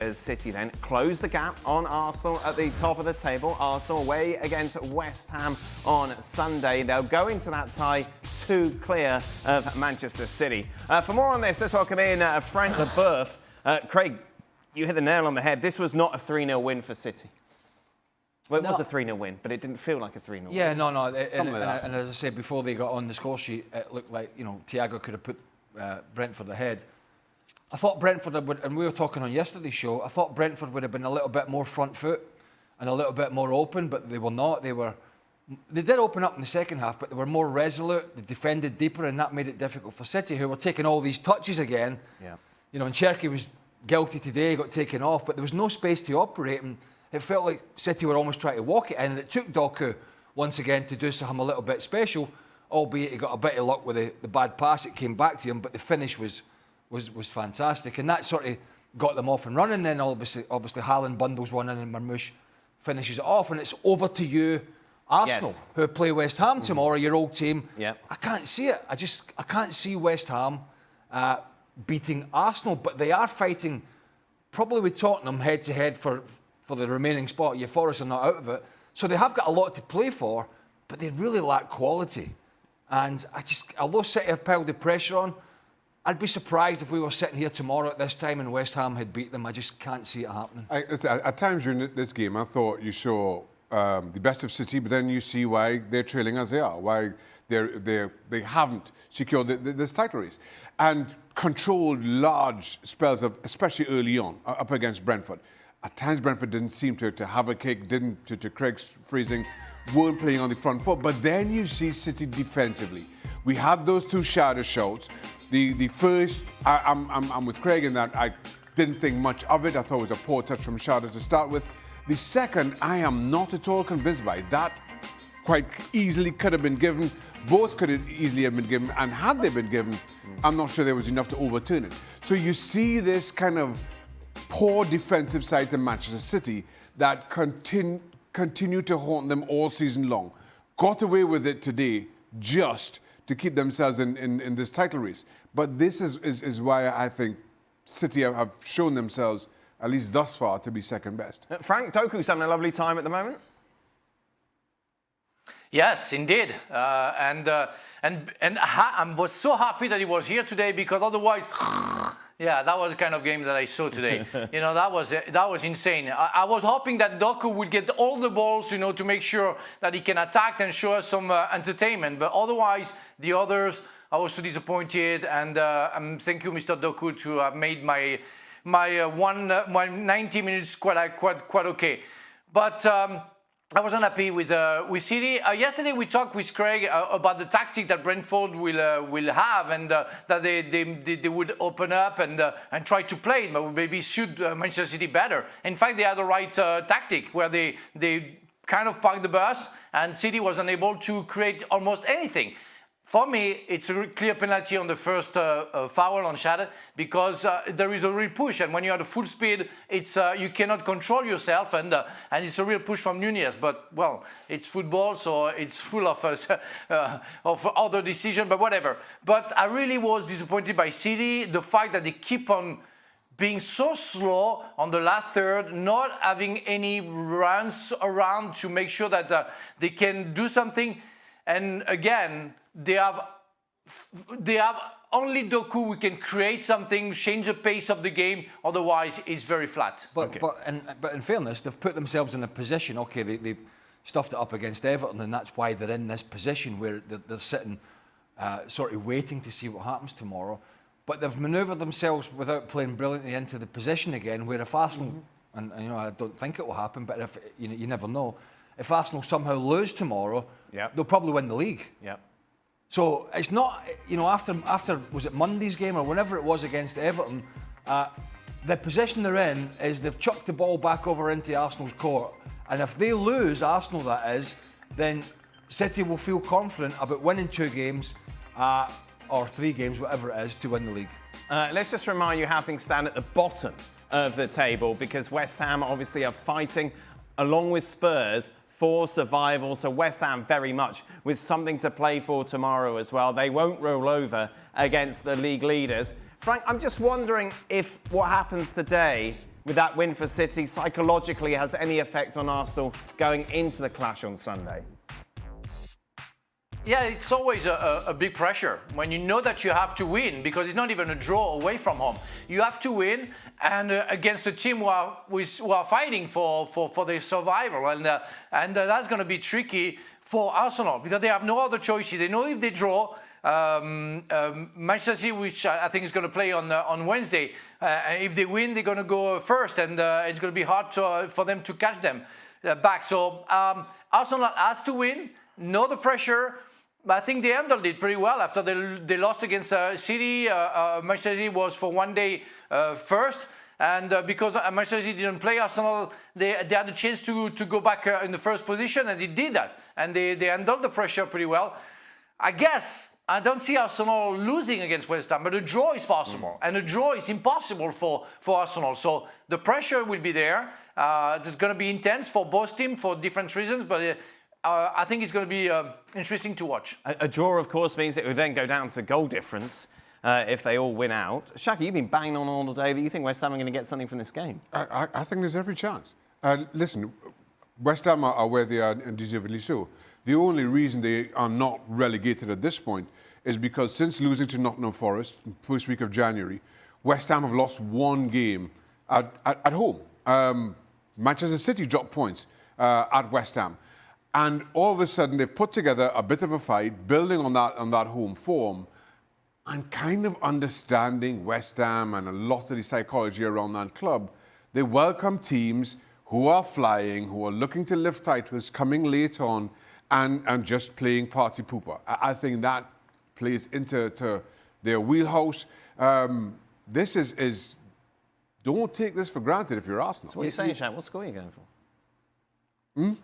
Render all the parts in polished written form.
As City then close the gap on Arsenal at the top of the table. Arsenal away against West Ham on Sunday. They'll go into that tie 2 clear of Manchester City. For more on this, let's welcome in Frank Leboeuf. Craig, you hit the nail on the head. This was not a 3-0 win for City. Well, it was a 3-0 win, but it didn't feel like a 3-0 win. Yeah, no. And as I said, before they got on the score sheet, it looked like, Thiago could have put Brentford ahead. I thought Brentford would, and we were talking on yesterday's show, I thought Brentford would have been a little bit more front foot and a little bit more open, but they were not. They did open up in the second half, but they were more resolute. They defended deeper, and that made it difficult for City, who were taking all these touches again. Yeah. And Shaka was guilty today, got taken off, but there was no space to operate, and it felt like City were almost trying to walk it in, and it took Doku once again to do something a little bit special, albeit he got a bit of luck with the bad pass. It came back to him, but the finish was fantastic, and that sort of got them off and running. Then obviously Haaland bundles one in and Marmoush finishes it off, and it's over to you, Arsenal, who play West Ham tomorrow, your old team. Yep. I can't see it. I can't see West Ham beating Arsenal, but they are fighting probably with Tottenham head to head for the remaining spot. Forest are not out of it, so they have got a lot to play for, but they really lack quality. And although City have piled the pressure on, I'd be surprised if we were sitting here tomorrow at this time and West Ham had beat them. I just can't see it happening. At times during this game, I thought you saw the best of City, but then you see why they're trailing as they are, why they haven't secured this title race, and controlled large spells of, especially early on, up against Brentford. At times, Brentford didn't seem to have a kick, to Craig's phrasing, weren't playing on the front foot. But then you see City defensively. We had those 2 shadow shots. The first, I'm with Craig in that I didn't think much of it. I thought it was a poor touch from Shaka to start with. The second, I am not at all convinced by. That quite easily could have been given. Both could have easily have been given. And had they been given, I'm not sure there was enough to overturn it. So you see this kind of poor defensive side to Manchester City that continue to haunt them all season long. Got away with it today just to keep themselves in this title race. But this is why I think City have shown themselves, at least thus far, to be second best. Frank, Doku's having a lovely time at the moment. Yes, indeed. I was so happy that he was here today, because otherwise, yeah, that was the kind of game that I saw today. That was insane. I was hoping that Doku would get all the balls, to make sure that he can attack and show us some entertainment. But otherwise, the others, I was so disappointed. And thank you, Mr. Doku, to have made my 90 minutes quite okay. But I wasn't happy with City. Yesterday we talked with Craig about the tactic that Brentford will have, and that they would open up and try to play it, but maybe suit Manchester City better. In fact, they had the right tactic where they kind of parked the bus, and City was unable to create almost anything. For me, it's a clear penalty on the first foul on Shaka, because there is a real push, and when you're at full speed, it's you cannot control yourself, and it's a real push from Nunez. But well, it's football, so it's full of other decisions, but whatever. But I really was disappointed by City, the fact that they keep on being so slow on the last third, not having any runs around to make sure that they can do something, and again, they have only Doku who can create something, change the pace of the game. Otherwise, it's very flat. But in fairness, they've put themselves in a position. Okay, they stuffed it up against Everton, and that's why they're in this position where they're sitting, sort of waiting to see what happens tomorrow. But they've manoeuvred themselves without playing brilliantly into the position again. Where if Arsenal, and I don't think it will happen, but if you never know, if Arsenal somehow lose tomorrow, they'll probably win the league. Yep. So it's not, after was it Monday's game or whenever it was against Everton, the position they're in is they've chucked the ball back over into Arsenal's court, and if they lose, Arsenal that is, then City will feel confident about winning 2 games or 3 games, whatever it is, to win the league. Let's just remind you how things stand at the bottom of the table, because West Ham obviously are fighting along with Spurs for survival, so West Ham very much with something to play for tomorrow as well. They won't roll over against the league leaders. Frank, I'm just wondering if what happens today with that win for City psychologically has any effect on Arsenal going into the clash on Sunday? Yeah, it's always a big pressure when you know that you have to win, because it's not even a draw away from home. You have to win, and against a team who are fighting for their survival, and that's going to be tricky for Arsenal because they have no other choices. They know if they draw, Manchester City, which I think is going to play on Wednesday, if they win, they're going to go first, and it's going to be hard for them to catch them back. So Arsenal has to win, know the pressure. I think they handled it pretty well after they lost against City. Manchester City was for one day first, and because Manchester City didn't play Arsenal, they had a chance to go back in the first position, and they did that, and they handled the pressure pretty well. I guess I don't see Arsenal losing against West Ham, but a draw is possible, and a draw is impossible for Arsenal. So the pressure will be there. It's going to be intense for both teams for different reasons, but I think it's going to be interesting to watch. A draw, of course, means it would then go down to goal difference if they all win out. Shaka, you've been banging on all day that you think West Ham are going to get something from this game. I think there's every chance. Listen, West Ham are where they are, and deservedly so. The only reason they are not relegated at this point is because since losing to Nottingham Forest in the first week of January, West Ham have lost one game at home. Manchester City dropped points at West Ham. And all of a sudden, they've put together a bit of a fight, building on that home form, and kind of understanding West Ham and a lot of the psychology around that club. They welcome teams who are flying, who are looking to lift titles, coming late on, and just playing party pooper. I think that plays into their wheelhouse. This is don't take this for granted if you're Arsenal. So what are you saying, Shaq? What score are you going for?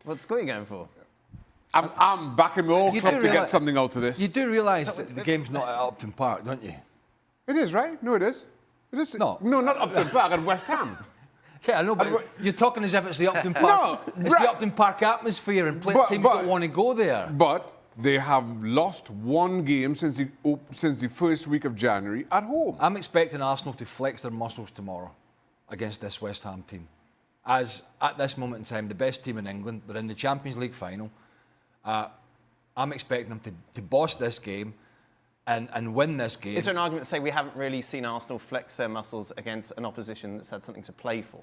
What score are you going for? I'm backing my own club to get something out of this. You do realise that the game's not at Upton Park, don't you? It is, right? No, it is. It is. No. No, not Upton Park, at West Ham. Yeah, I know, but you're talking as if it's the Upton Park. No, it's the Upton Park atmosphere, and teams don't want to go there. But they have lost one game since the first week of January at home. I'm expecting Arsenal to flex their muscles tomorrow against this West Ham team. As at this moment in time, the best team in England, they're in the Champions League final. I'm expecting them to boss this game and win this game. Is there an argument to say we haven't really seen Arsenal flex their muscles against an opposition that's had something to play for?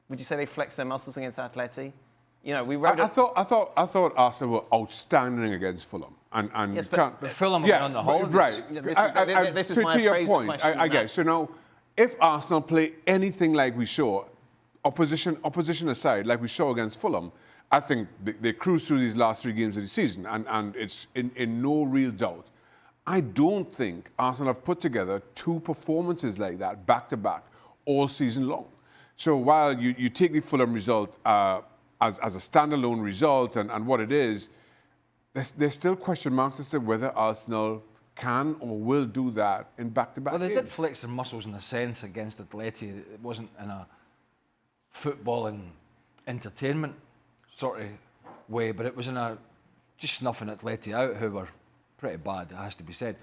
Would you say they flex their muscles against Atleti? You know, we wrote. I thought Arsenal were outstanding against Fulham, and yes, but Fulham have been on the holidays. Right. Yeah, this is to your point, I guess. So now, if Arsenal play anything like we saw, opposition aside, like we saw against Fulham, I think they cruise through these last 3 games of the season, and it's in no real doubt. I don't think Arsenal have put together 2 performances like that back to back all season long. So while you take the Fulham result as a standalone result and what it is, there's still question marks as to whether Arsenal can or will do that in back-to-back Well, they games. did flex their muscles in a sense against Atleti. It wasn't in a footballing entertainment sort of way, but it was in a just snuffing Atleti out, who were pretty bad, it has to be said.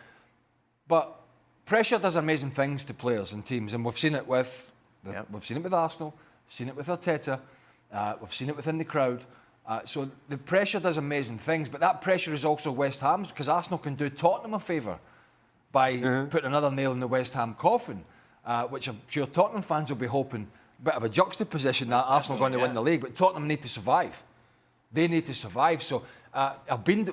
But pressure does amazing things to players and teams, and we've seen it with Arsenal, we've seen it with Arteta, we've seen it within the crowd. So the pressure does amazing things, but that pressure is also West Ham's, because Arsenal can do Tottenham a favour by putting another nail in the West Ham coffin, which I'm sure Tottenham fans will be hoping. Bit of a juxtaposition that Arsenal going to win the league, but Tottenham need to survive. They need to survive. So I've been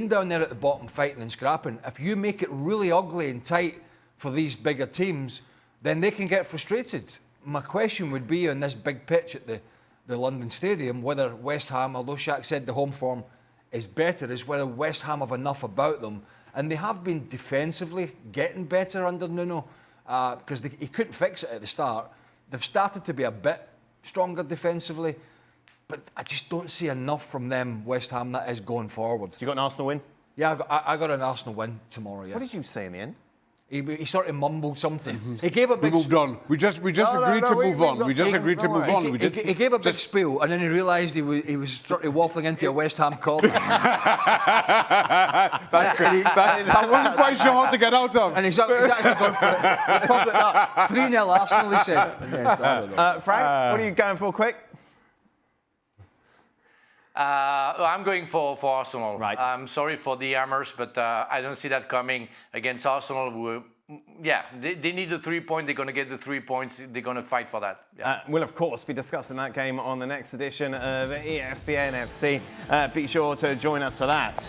down there at the bottom fighting and scrapping. If you make it really ugly and tight for these bigger teams, then they can get frustrated. My question would be on this big pitch at the London Stadium, whether West Ham, although Shaq said the home form is better, is whether West Ham have enough about them. And they have been defensively getting better under Nuno, because he couldn't fix it at the start. They've started to be a bit stronger defensively, but I just don't see enough from them, West Ham, that is going forward. You got an Arsenal win? Yeah, I got an Arsenal win tomorrow, yes. What did you say in the end? He sort of mumbled something. He gave a big. We moved on. We just agreed to move on. We just agreed to move on. He gave a big spiel, and then he realised he was sort of waffling into a West Ham corner. That wasn't quite sure how to get out of. And he's actually gone for it. 3-0 Arsenal, he said. Frank, what are you going for, quick? I'm going for Arsenal. Right. I'm sorry for the Hammers, but I don't see that coming against Arsenal. They need the 3 points. They're going to get the 3 points. They're going to fight for that. Yeah. We'll, of course, be discussing that game on the next edition of ESPN FC. Be sure to join us for that.